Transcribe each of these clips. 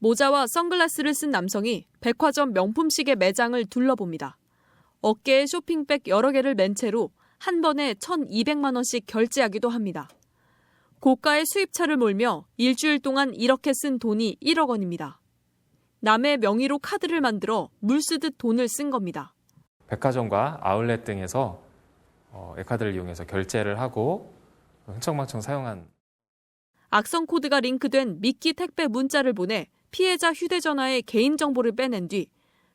모자와 선글라스를 쓴 남성이 백화점 명품시계 매장을 둘러봅니다. 어깨에 쇼핑백 여러 개를 맨 채로 한 번에 1,200만 원씩 결제하기도 합니다. 고가의 수입차를 몰며 일주일 동안 이렇게 쓴 돈이 1억 원입니다. 남의 명의로 카드를 만들어 물 쓰듯 돈을 쓴 겁니다. 백화점과 아울렛 등에서 에카드를 이용해서 결제를 하고 흥청망청 사용한 악성 코드가 링크된 미끼 택배 문자를 보내 피해자 휴대전화의 개인정보를 빼낸 뒤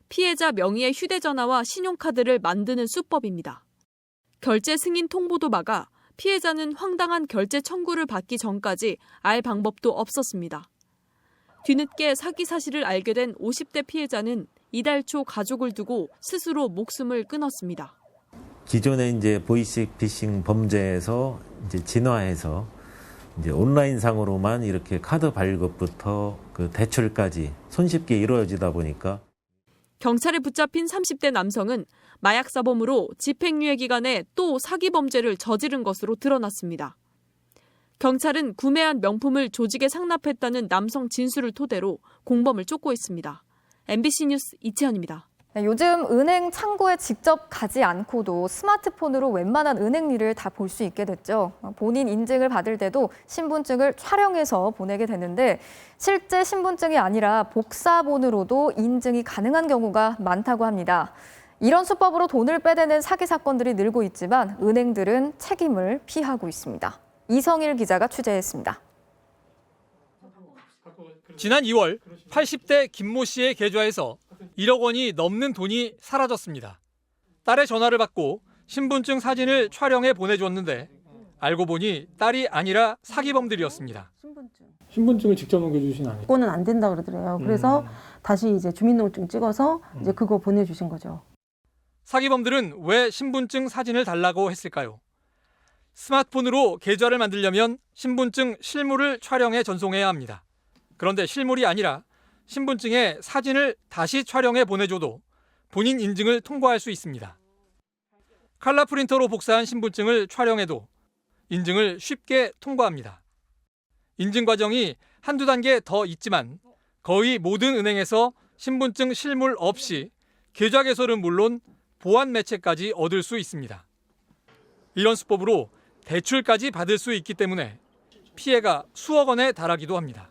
피해자 명의의 휴대전화와 신용카드를 만드는 수법입니다. 결제 승인 통보도 막아 피해자는 황당한 결제 청구를 받기 전까지 알 방법도 없었습니다. 뒤늦게 사기 사실을 알게 된 50대 피해자는 이달 초 가족을 두고 스스로 목숨을 끊었습니다. 기존의 이제 보이스피싱 범죄에서 이제 진화해서 이제 온라인상으로만 이렇게 카드 발급부터 그 대출까지 손쉽게 이루어지다 보니까 경찰에 붙잡힌 30대 남성은 마약 사범으로 집행유예 기간에 또 사기 범죄를 저지른 것으로 드러났습니다. 경찰은 구매한 명품을 조직에 상납했다는 남성 진술을 토대로 공범을 쫓고 있습니다. MBC 뉴스 이채연입니다. 요즘 은행 창구에 직접 가지 않고도 스마트폰으로 웬만한 은행 일을 다 볼 수 있게 됐죠. 본인 인증을 받을 때도 신분증을 촬영해서 보내게 되는데 실제 신분증이 아니라 복사본으로도 인증이 가능한 경우가 많다고 합니다. 이런 수법으로 돈을 빼대는 사기 사건들이 늘고 있지만 은행들은 책임을 피하고 있습니다. 이성일 기자가 취재했습니다. 지난 2월 80대 김모 씨의 계좌에서 1억 원이 넘는 돈이 사라졌습니다. 딸의 전화를 받고 신분증 사진을 촬영해 보내줬는데 알고 보니 딸이 아니라 사기범들이었습니다. 신분증을 직접 넘겨주신 아니에요? 그거는 안 된다 그러더래요. 그래서 다시 이제 주민등록증 찍어서 이제 그거 보내주신 거죠. 사기범들은 왜 신분증 사진을 달라고 했을까요? 스마트폰으로 계좌를 만들려면 신분증 실물을 촬영해 전송해야 합니다. 그런데 실물이 아니라 신분증에 사진을 다시 촬영해 보내줘도 본인 인증을 통과할 수 있습니다. 칼라 프린터로 복사한 신분증을 촬영해도 인증을 쉽게 통과합니다. 인증 과정이 한두 단계 더 있지만 거의 모든 은행에서 신분증 실물 없이 계좌 개설은 물론 보안 매체까지 얻을 수 있습니다. 이런 수법으로 대출까지 받을 수 있기 때문에 피해가 수억 원에 달하기도 합니다.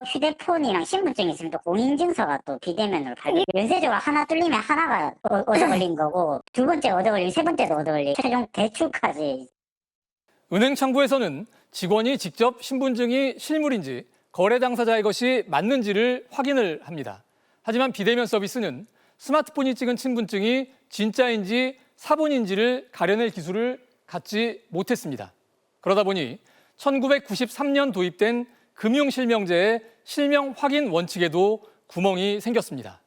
휴대폰이랑 신분증이 있으면 또 공인증서가 또 비대면으로 발급. 연쇄적으로 하나 뚫리면 하나가 얻어 걸린 거고 두 번째 얻어 걸리면 세 번째도 얻어 걸리고 최종 대출까지. 은행 창구에서는 직원이 직접 신분증이 실물인지 거래 당사자의 것이 맞는지를 확인을 합니다. 하지만 비대면 서비스는 스마트폰이 찍은 신분증이 진짜인지 사본인지를 가려낼 기술을 갖지 못했습니다. 그러다 보니 1993년 도입된 금융실명제의 실명 확인 원칙에도 구멍이 생겼습니다.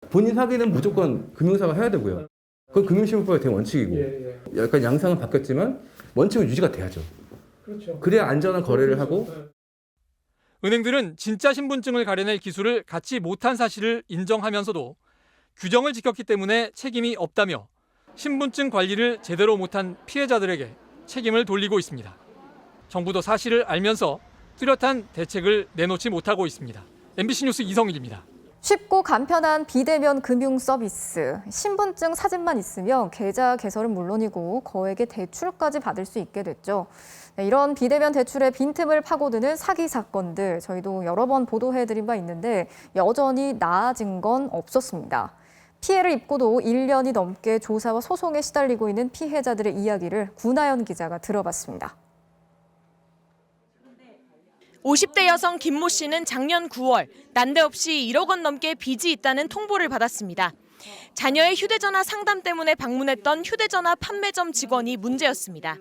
본인 확인은 무조건 금융사가 해야 되고요. 그건 금융실명법의 대원칙이고 약간 양상은 바뀌었지만 원칙은 유지가 돼야죠. 그렇죠. 그래야 안전한 거래를 하고. 은행들은 진짜 신분증을 가려낼 기술을 갖지 못한 사실을 인정하면서도 규정을 지켰기 때문에 책임이 없다며 신분증 관리를 제대로 못한 피해자들에게 책임을 돌리고 있습니다. 정부도 사실을 알면서 뚜렷한 대책을 내놓지 못하고 있습니다. MBC 뉴스 이성일입니다. 쉽고 간편한 비대면 금융 서비스. 신분증 사진만 있으면 계좌 개설은 물론이고 거액의 대출까지 받을 수 있게 됐죠. 이런 비대면 대출의 빈틈을 파고드는 사기 사건들 저희도 여러 번 보도해드린 바 있는데 여전히 나아진 건 없었습니다. 피해를 입고도 1년이 넘게 조사와 소송에 시달리고 있는 피해자들의 이야기를 구나연 기자가 들어봤습니다. 50대 여성 김모 씨는 작년 9월 난데없이 1억 원 넘게 빚이 있다는 통보를 받았습니다. 자녀의 휴대전화 상담 때문에 방문했던 휴대전화 판매점 직원이 문제였습니다.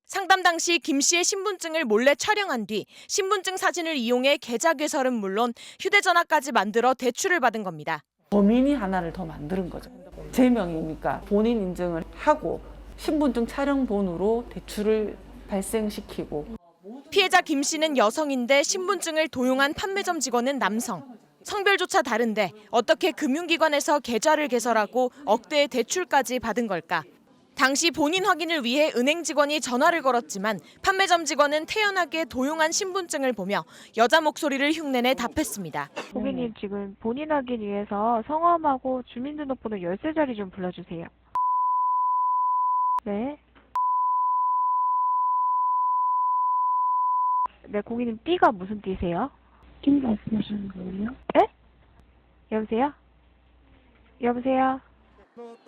상담 당시 김 씨의 신분증을 몰래 촬영한 뒤 신분증 사진을 이용해 계좌 개설은 물론 휴대전화까지 만들어 대출을 받은 겁니다. 범인이 하나를 더 만드는 거죠. 제 명의니까 본인 인증을 하고 신분증 촬영본으로 대출을 발생시키고. 피해자 김 씨는 여성인데 신분증을 도용한 판매점 직원은 남성. 성별조차 다른데 어떻게 금융기관에서 계좌를 개설하고 억대의 대출까지 받은 걸까? 당시 본인 확인을 위해 은행 직원이 전화를 걸었지만 판매점 직원은 태연하게 도용한 신분증을 보며 여자 목소리를 흉내내 답했습니다. 고객님 지금 본인 확인 위해서 성함하고 주민등록번호 13자리 좀 불러주세요. 네. 네, 고객님 띠가 무슨 띠세요? 띠 말씀하시는 거예요? 네? 여보세요? 여보세요?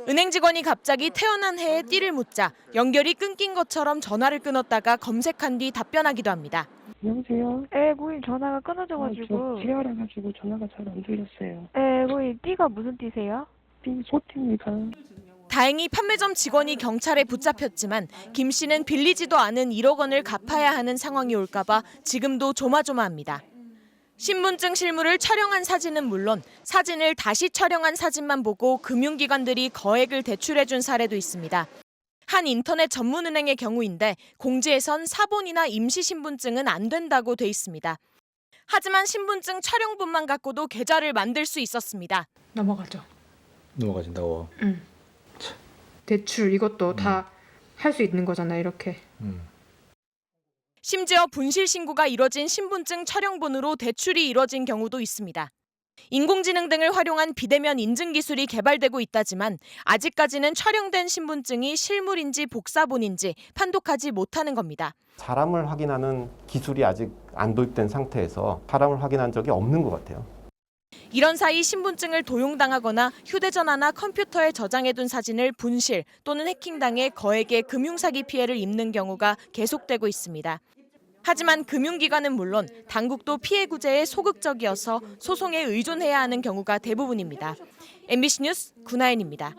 은행 직원이 갑자기 태어난 해에 띠를 묻자 연결이 끊긴 것처럼 전화를 끊었다가 검색한 뒤 답변하기도 합니다. 여보세요? 네, 고객님 전화가 끊어져가지고. 저 지하라 가지고 전화가 잘 안 들렸어요. 네, 고객님 띠가 무슨 띠세요? 띠 소띠입니다. 다행히 판매점 직원이 경찰에 붙잡혔지만 김 씨는 빌리지도 않은 1억 원을 갚아야 하는 상황이 올까 봐 지금도 조마조마합니다. 신분증 실물을 촬영한 사진은 물론 사진을 다시 촬영한 사진만 보고 금융기관들이 거액을 대출해준 사례도 있습니다. 한 인터넷 전문은행의 경우인데 공지에선 사본이나 임시신분증은 안 된다고 돼 있습니다. 하지만 신분증 촬영본만 갖고도 계좌를 만들 수 있었습니다. 넘어가죠. 넘어가진다고. 대출 이것도 다 할 수 있는 거잖아, 이렇게. 심지어 분실 신고가 이뤄진 신분증 촬영본으로 대출이 이뤄진 경우도 있습니다. 인공지능 등을 활용한 비대면 인증 기술이 개발되고 있다지만 아직까지는 촬영된 신분증이 실물인지 복사본인지 판독하지 못하는 겁니다. 사람을 확인하는 기술이 아직 안 도입된 상태에서 사람을 확인한 적이 없는 것 같아요. 이런 사이 신분증을 도용당하거나 휴대전화나 컴퓨터에 저장해둔 사진을 분실 또는 해킹당해 거액의 금융사기 피해를 입는 경우가 계속되고 있습니다. 하지만 금융기관은 물론 당국도 피해 구제에 소극적이어서 소송에 의존해야 하는 경우가 대부분입니다. MBC 뉴스 구나인입니다.